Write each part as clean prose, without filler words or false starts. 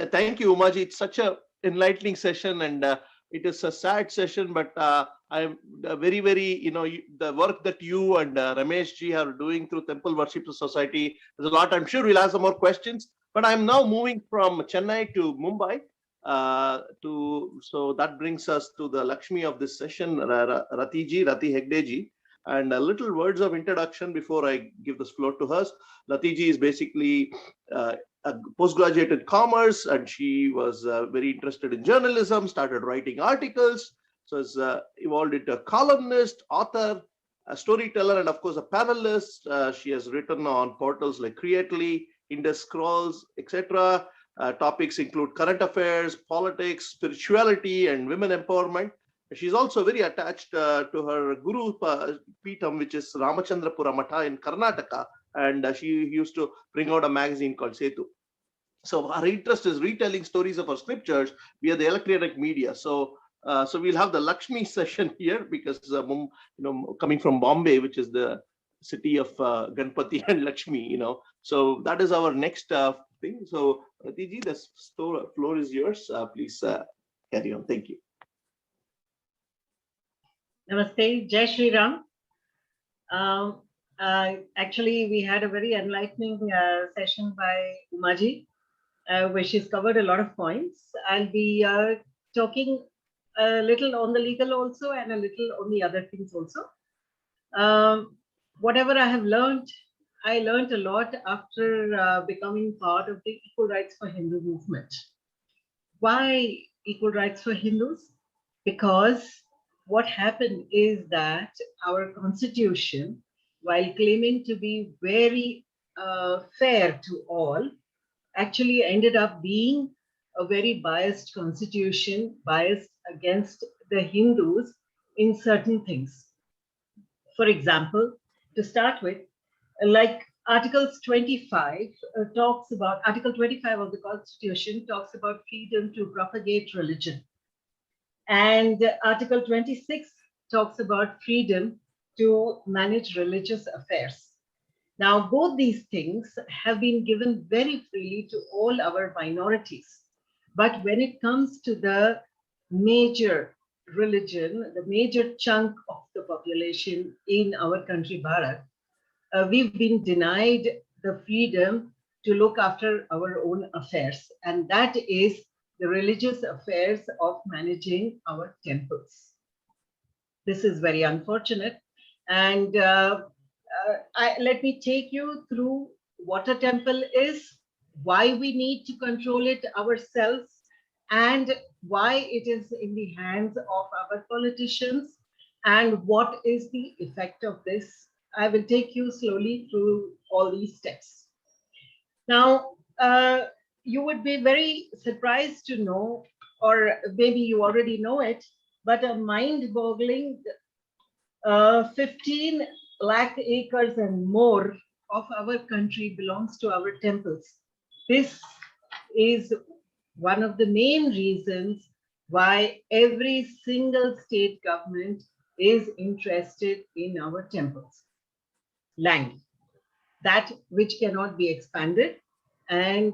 Thank you, Umaji. It's such a enlightening session, and it is a sad session, but I'm very, very, the work that you and Ramesh ji are doing through Temple Worship Society is a lot. I'm sure we'll have some more questions, but I'm now moving from Chennai to Mumbai. So that brings us to the Lakshmi of this session, Rati Hegde ji. And little words of introduction before I give this floor to her. Rati ji is basically a postgraduate in commerce, and she was very interested in journalism, started writing articles, so has evolved into a columnist, author, a storyteller, and of course a panelist. She has written on portals like Creately, Indus Scrolls, etc. Topics include current affairs, politics, spirituality, and women empowerment. She's also very attached to her Guru Peetham, which is Ramachandrapura Matha in Karnataka, and she used to bring out a magazine called Setu. So our interest is retelling stories of our scriptures via the electronic media. So we'll have the Lakshmi session here because coming from Bombay, which is the city of Ganpati and Lakshmi, so that is our next thing. So Ratiji, the floor is yours. Please carry on. Thank you. Namaste, Jai Shri Ram. Actually, we had a very enlightening session by Umaji, where she's covered a lot of points. I'll be talking a little on the legal also and a little on the other things also. Whatever I have learned, I learned a lot after becoming part of the Equal Rights for Hindu movement. Why equal rights for Hindus? Because what happened is that our constitution, while claiming to be very fair to all, actually ended up being a very biased constitution, biased against the Hindus in certain things. For example, to start with, like Articles 25 talks about, Article 25 of the Constitution talks about freedom to propagate religion. And Article 26 talks about freedom to manage religious affairs. Now, both these things have been given very freely to all our minorities. But when it comes to the major religion, the major chunk of the population in our country, Bharat, we've been denied the freedom to look after our own affairs. And that is the religious affairs of managing our temples. This is very unfortunate. And let me take you through what a temple is, why we need to control it ourselves, and why it is in the hands of our politicians, and what is the effect of this. I will take you slowly through all these steps. Now, you would be very surprised to know, or maybe you already know it, but a mind-boggling 15 lakh acres and more of our country belongs to our temples. This is one of the main reasons why every single state government is interested in our temples. Land, that which cannot be expanded, and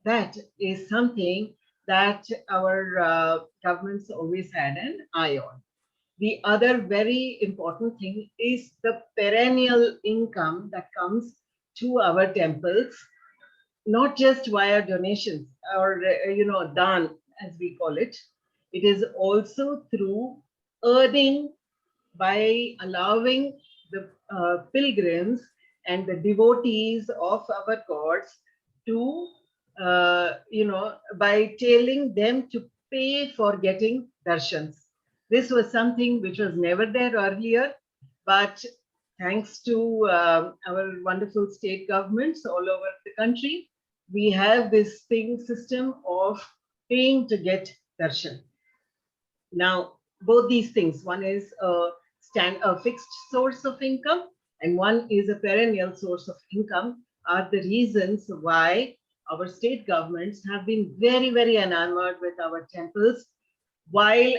that is something that our governments always had an eye on. The other very important thing is the perennial income that comes to our temples, not just via donations or, dan, as we call it. It is also through earning by allowing the pilgrims and the devotees of our gods to, by telling them to pay for getting darshans. This was something which was never there earlier, but thanks to our wonderful state governments all over the country, we have this system of paying to get darshan. Now, both these things, one is a fixed source of income, and one is a perennial source of income, are the reasons why our state governments have been very, very enamored with our temples, while,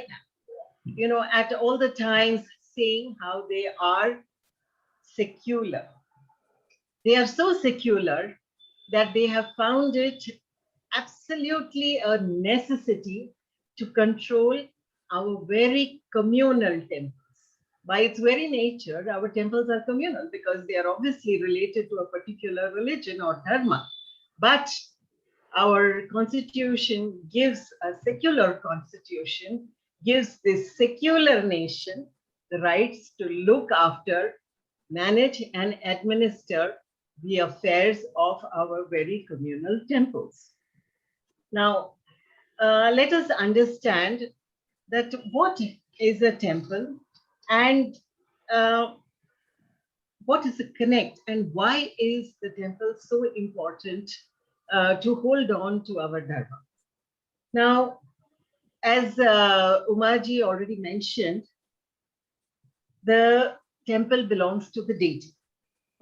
at all the times saying how they are secular. They are so secular that they have found it absolutely a necessity to control our very communal temples. By its very nature, our temples are communal because they are obviously related to a particular religion or dharma. But our constitution gives a secular constitution, gives this secular nation the rights to look after, manage, and administer the affairs of our very communal temples. Now, let us understand that what is a temple and what is a connect and why is the temple so important to hold on to our dharma. Now, as Umaji already mentioned, the temple belongs to the deity.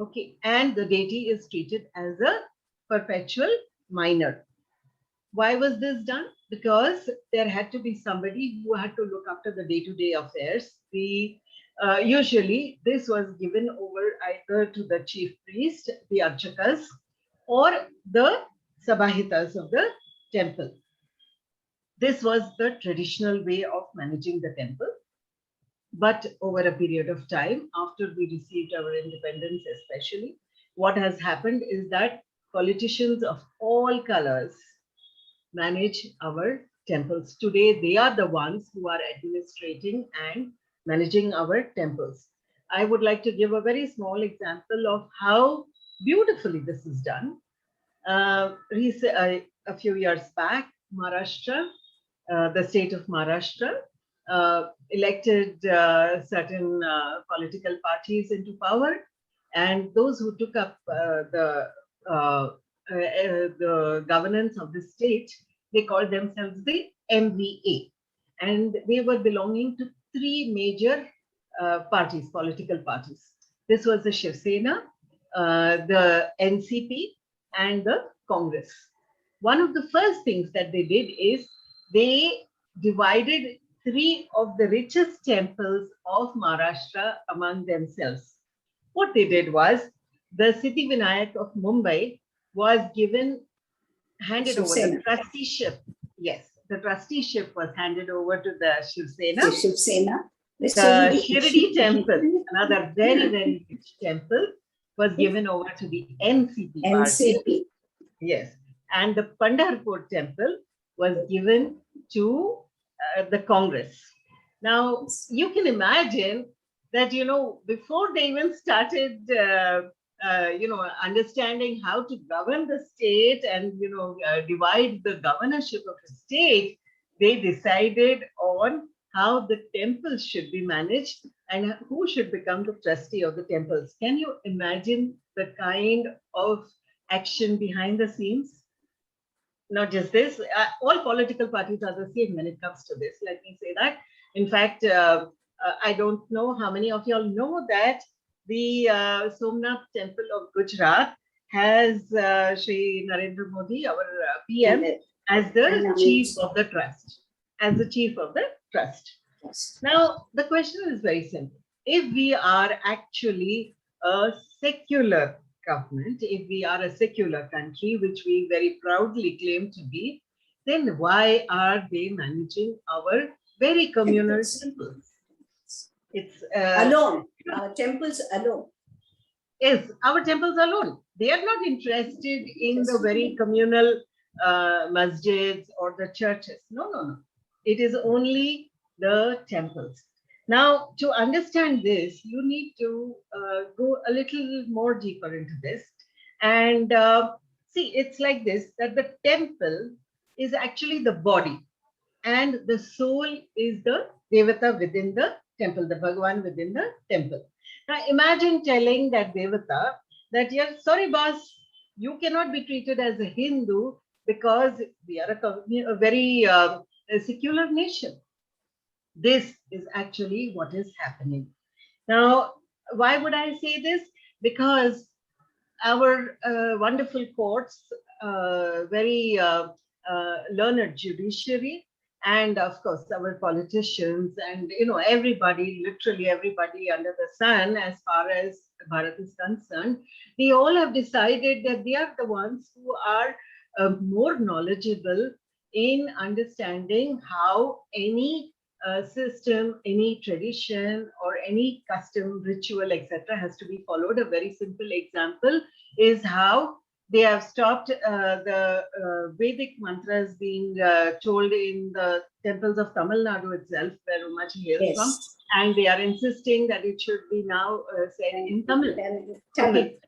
Okay, and the deity is treated as a perpetual minor. Why was this done? Because there had to be somebody who had to look after the day-to-day affairs. Usually this was given over either to the chief priest, the archakas, or the sabahitas of the temple. This was the traditional way of managing the temple. But over a period of time, after we received our independence especially, what has happened is that politicians of all colors manage our temples. Today, they are the ones who are administrating and managing our temples. I would like to give a very small example of how beautifully this is done. A few years back, Maharashtra, the state of Maharashtra, elected certain political parties into power, and those who took up the governance of the state, they called themselves the MVA, and they were belonging to three major parties, political parties. This was the Shiv Sena, the NCP, and the Congress. One of the first things that they did is they divided three of the richest temples of Maharashtra among themselves. What they did was the Siddhi Vinayak of Mumbai was handed over the trusteeship. Yes, the trusteeship was handed over to the Shiv Sena. Shiv Sena. The Shirdi temple, another very, very rich temple, was given over to the NCP party. Yes, and the Pandharpur temple was given to the Congress. Now, you can imagine that, before they even started, understanding how to govern the state and, divide the governorship of the state, they decided on how the temples should be managed and who should become the trustee of the temples. Can you imagine the kind of action behind the scenes? Not just this, all political parties are the same when it comes to this. Let me say that. In fact, I don't know how many of you all know that the Somnath Temple of Gujarat has Shri Narendra Modi, our PM, as the chief of the trust. As the chief of the trust. Yes. Now, the question is very simple. If we are actually a secular government, if we are a secular country, which we very proudly claim to be, then why are they managing our very communal temples? It's alone. Our temples alone. Yes, our temples alone. They are not interested in the very communal masjids or the churches. No. It is only the temples. Now, to understand this, you need to go a little more deeper into this. And see, it's like this, that the temple is actually the body and the soul is the Devata within the temple, the Bhagwan within the temple. Now, imagine telling that Devata that, yeah, sorry, boss, you cannot be treated as a Hindu because we are a very secular nation. This is actually what is happening. Now, why would I say this? Because our wonderful courts, very learned judiciary, and of course our politicians and everybody, literally everybody under the sun as far as Bharat is concerned, they all have decided that they are the ones who are more knowledgeable in understanding how any system, any tradition, or any custom, ritual, etc., has to be followed. A very simple example is how they have stopped the Vedic mantras being told in the temples of Tamil Nadu itself, where Umaji hails from, and they are insisting that it should be now said in Tamil. Okay.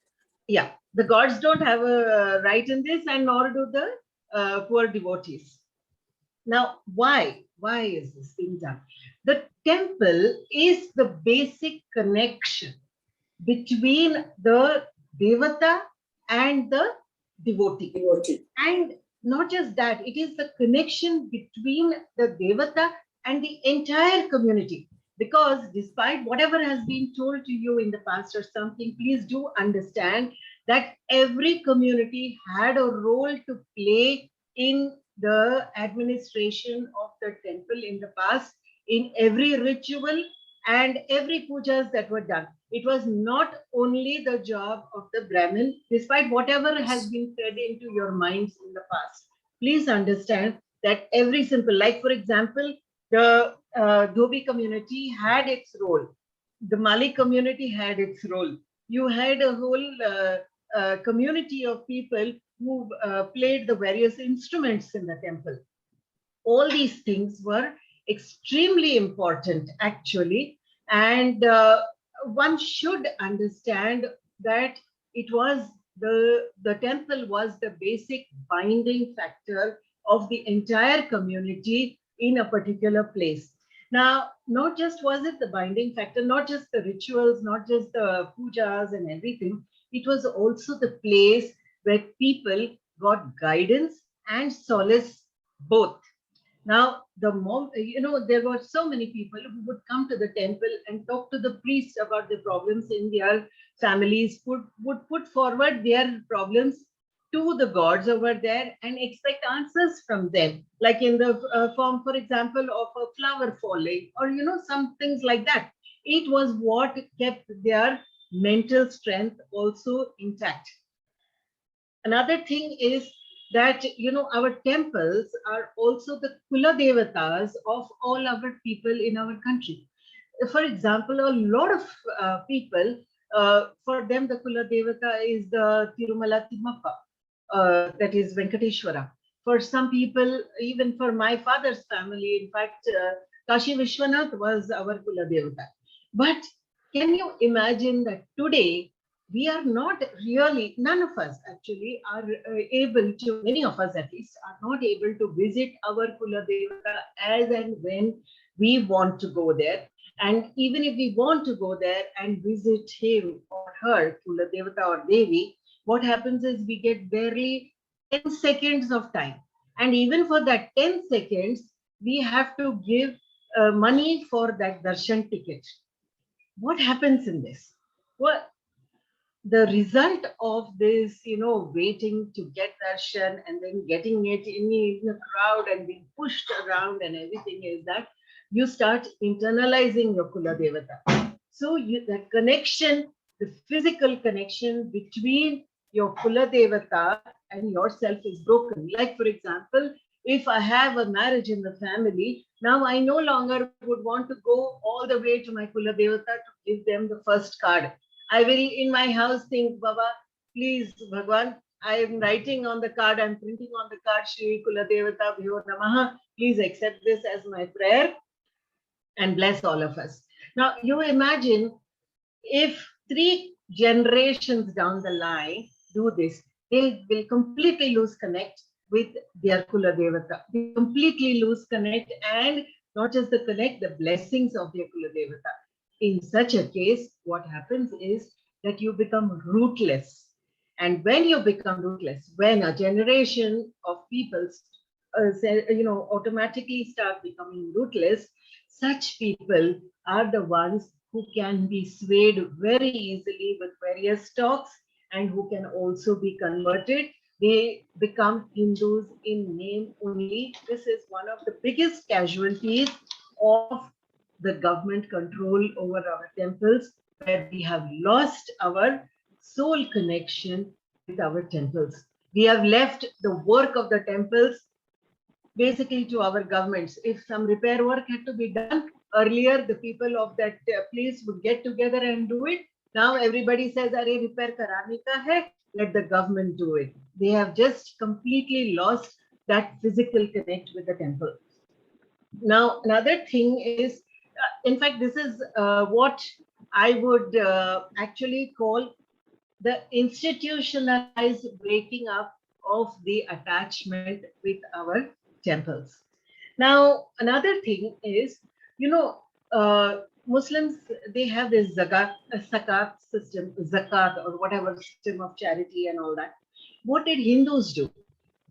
Yeah, the gods don't have a right in this, and nor do the poor devotees. Now, why? Why is this being done? The temple is the basic connection between the Devata and the devotee. And not just that, it is the connection between the Devata and the entire community. Because despite whatever has been told to you in the past or something, please do understand that every community had a role to play in the administration of the temple in the past, in every ritual and every pujas that were done. It was not only the job of the Brahmin, despite whatever has been fed into your minds in the past. Please understand that every simple, like for example, the Dhobi community had its role. The Mali community had its role. You had a whole community of people who played the various instruments in the temple. All these things were extremely important, actually, and one should understand that it was the temple was the basic binding factor of the entire community in a particular place. Now, not just was it the binding factor, not just the rituals, not just the pujas and everything, it was also the place where people got guidance and solace both. Now, there were so many people who would come to the temple and talk to the priests about the problems in their families, would put forward their problems to the gods over there and expect answers from them, like in the form, for example, of a flower falling, or some things like that. It was what kept their mental strength also intact. Another thing is that our temples are also the Kula Devatas of all our people in our country. For example, a lot of people, for them the Kula Devata is the Tirumala Timmappa, that is Venkateshwara. For some people, even for my father's family, in fact, Kashi Vishwanath was our Kula Devata. But can you imagine that today we are not really, none of us actually are able to, many of us at least, are not able to visit our Kula Devata as and when we want to go there. And even if we want to go there and visit him or her, Kula Devata or Devi, what happens is we get barely 10 seconds of time. And even for that 10 seconds, we have to give money for that darshan ticket. What happens in this? Well, the result of this, waiting to get darshan and then getting it in a crowd and being pushed around and everything is that you start internalizing your Kula Devata. So that connection, the physical connection between your Kula Devata and yourself is broken. Like, for example, if I have a marriage in the family, now I no longer would want to go all the way to my Kula Devata to give them the first card. I will in my house think, Baba, please, Bhagwan, I am writing on the card, I'm printing on the card, Shri Kula Devata Bhyo Namaha. Please accept this as my prayer and bless all of us. Now, you imagine if 3 generations down the line do this, they will completely lose connect with their Kula Devata. They completely lose connect, and not just the connect, the blessings of their Kula Devata. In such a case, what happens is that you become rootless. And when you become rootless, when a generation of people automatically start becoming rootless, such people are the ones who can be swayed very easily with various talks and who can also be converted. They become Hindus in name only. This is one of the biggest casualties of the government control over our temples, where we have lost our soul connection with our temples. We have left the work of the temples basically to our governments. If some repair work had to be done earlier, the people of that place would get together and do it. Now everybody says, "Are repair karane ka hai, let the government do it." They have just completely lost that physical connect with the temple. Now, another thing is, in fact, this is what I would actually call the institutionalized breaking up of the attachment with our temples. Now, another thing is, Muslims, they have this zakat system, zakat or whatever system of charity and all that. What did Hindus do?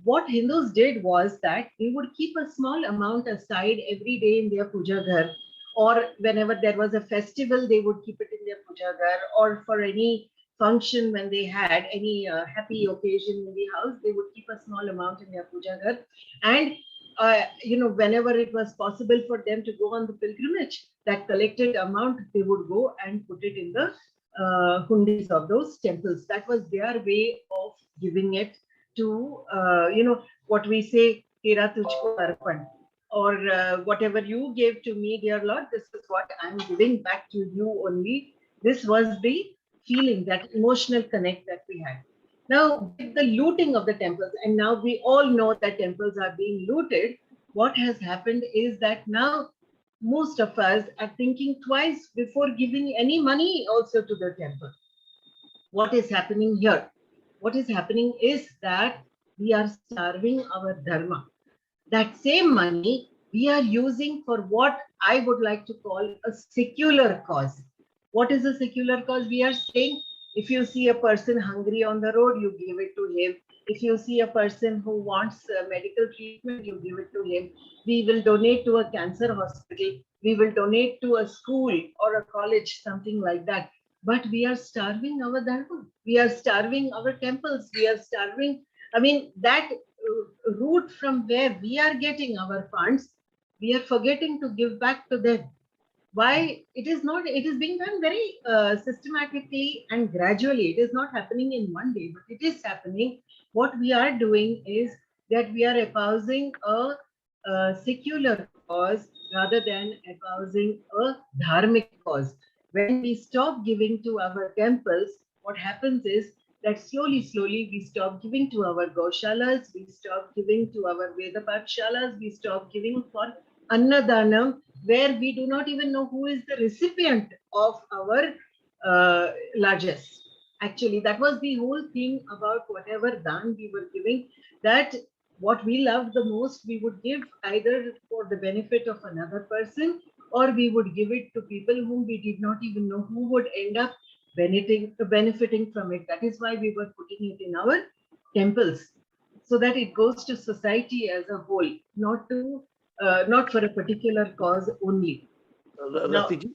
What Hindus did was that they would keep a small amount aside every day in their puja ghar, or whenever there was a festival, they would keep it in their puja ghar, or for any function when they had any happy occasion in the house, they would keep a small amount in their puja ghar. And whenever it was possible for them to go on the pilgrimage, that collected amount they would go and put it in the hundis of those temples. That was their way of giving it to what we say, tera tujhko arpan, or whatever you gave to me, dear Lord, this is what I'm giving back to you only. This was the feeling, that emotional connect that we had. Now, with the looting of the temples, and now we all know that temples are being looted, what has happened is that now most of us are thinking twice before giving any money also to the temple. What is happening here? What is happening is that we are starving our dharma. That same money we are using for what I would like to call a secular cause. What is a secular cause? We are saying, if you see a person hungry on the road, you give it to him. If you see a person who wants medical treatment, you give it to him. We will donate to a cancer hospital. We will donate to a school or a college, something like that. But we are starving our dharma. We are starving our temples. We are starving. I mean, that route from where we are getting our funds, we are forgetting to give back to them. Why? It is not, it is being done very systematically and gradually. It is not happening in one day, but it is happening. What we are doing is that we are espousing a secular cause rather than espousing a dharmic cause. When we stop giving to our temples, what happens is that slowly we stop giving to our Gaushalas, we stop giving to our Veda Pathshalas, we stop giving for Annadanam, where we do not even know who is the recipient of our largesse. Actually, that was the whole thing about whatever dan we were giving, that what we loved the most, we would give either for the benefit of another person, or we would give it to people whom we did not even know who would end up benefiting from it. That is why we were putting it in our temples, so that it goes to society as a whole, not for a particular cause only. Ratiji,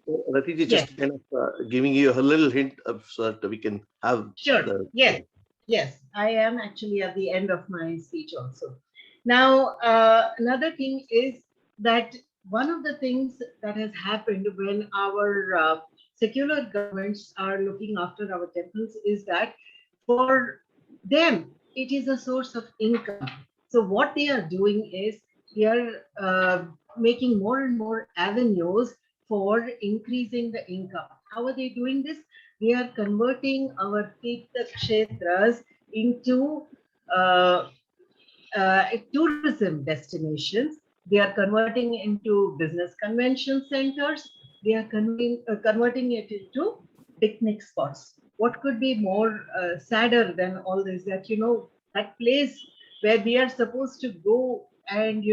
Yes. just kind of giving you a little hint of, so that we can have. Sure. Yes. I am actually at the end of my speech also. Now, another thing is that one of the things that has happened when our secular governments are looking after our temples is that for them, it is a source of income. So what they are doing is they are making more and more avenues for increasing the income. How are they doing this? They are converting our Tirtha Kshetras into tourism destinations. They are converting into business convention centers. They are converting it into picnic spots. What could be more sadder than all this? That that place where we are supposed to go and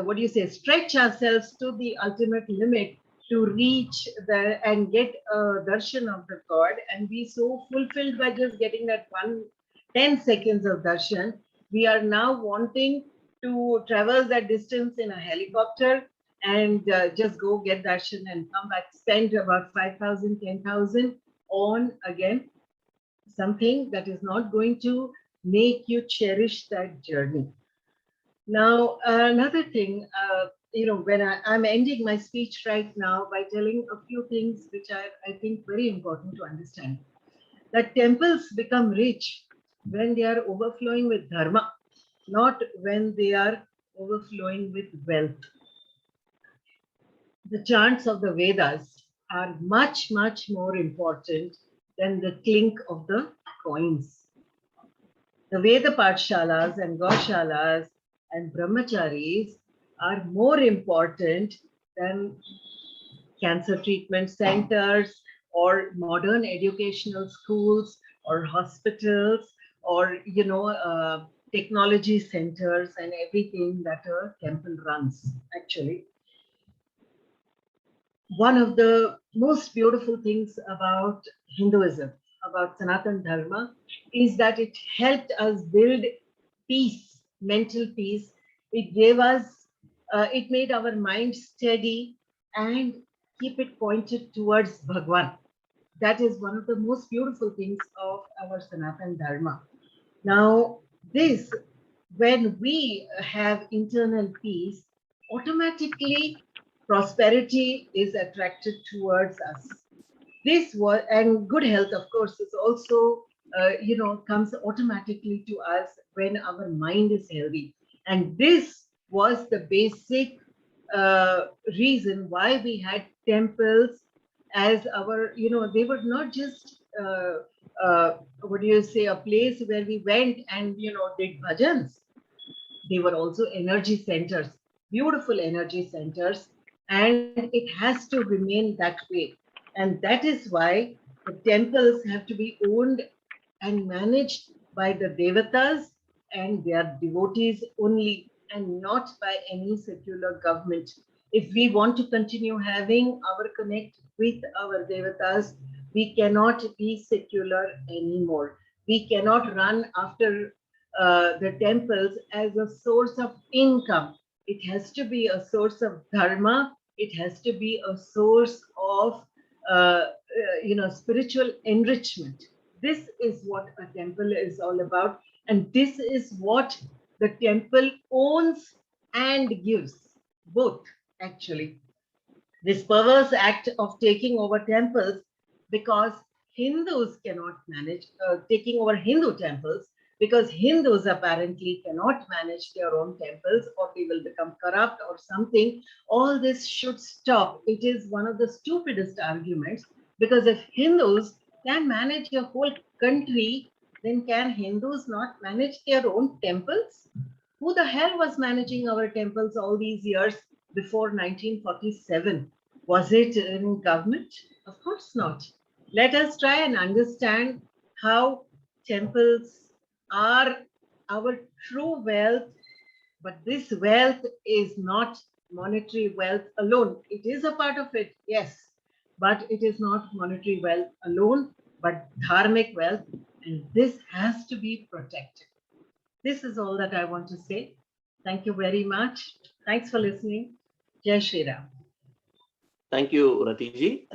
what do you say, stretch ourselves to the ultimate limit to reach there and get a darshan of the God, and be so fulfilled by just getting that 10 seconds of darshan. We are now wanting to traverse that distance in a helicopter and just go get darshan and come back, spend about 5,000, 10,000 on, again, something that is not going to make you cherish that journey. Now, another thing, when I'm ending my speech right now by telling a few things which are, I think, very important to understand. That temples become rich when they are overflowing with Dharma, not when they are overflowing with wealth. The chants of the Vedas are much, much more important than the clink of the coins. The Veda Pathshalas and Gaushalas and Brahmacharis are more important than cancer treatment centers or modern educational schools or hospitals or technology centers and everything that a temple runs. Actually, one of the most beautiful things about Hinduism, about Sanatan Dharma, is that it helped us build peace, mental peace. It gave us, it made our mind steady and keep it pointed towards Bhagwan. That is one of the most beautiful things of our Sanatan Dharma. Now, this, when we have internal peace, automatically prosperity is attracted towards us. This was, and good health, of course, is also, comes automatically to us when our mind is healthy. And this was the basic reason why we had temples as our, they were not just, a place where we went and, did bhajans. They were also energy centers, beautiful energy centers, and it has to remain that way. And that is why the temples have to be owned and managed by the Devatas and their devotees only, and not by any secular government. If we want to continue having our connect with our Devatas, we cannot be secular anymore. We cannot run after the temples as a source of income. It has to be a source of dharma. It has to be a source of spiritual enrichment. This is what a temple is all about, and this is what the temple owns and gives, both actually. This perverse act of taking over temples, because Hindus cannot manage taking over Hindu temples, because Hindus apparently cannot manage their own temples, or they will become corrupt or something. All this should stop. It is one of the stupidest arguments, because if Hindus can manage a whole country, then can Hindus not manage their own temples? Who the hell was managing our temples all these years before 1947? Was it in government? Of course not. Let us try and understand how temples are our true wealth, but this wealth is not monetary wealth alone. It is a part of it, yes, but it is not monetary wealth alone, but dharmic wealth, and this has to be protected. This is all that I want to say. Thank you very much. Thanks for listening. Jai Shri Ram. Thank you, Ratiji.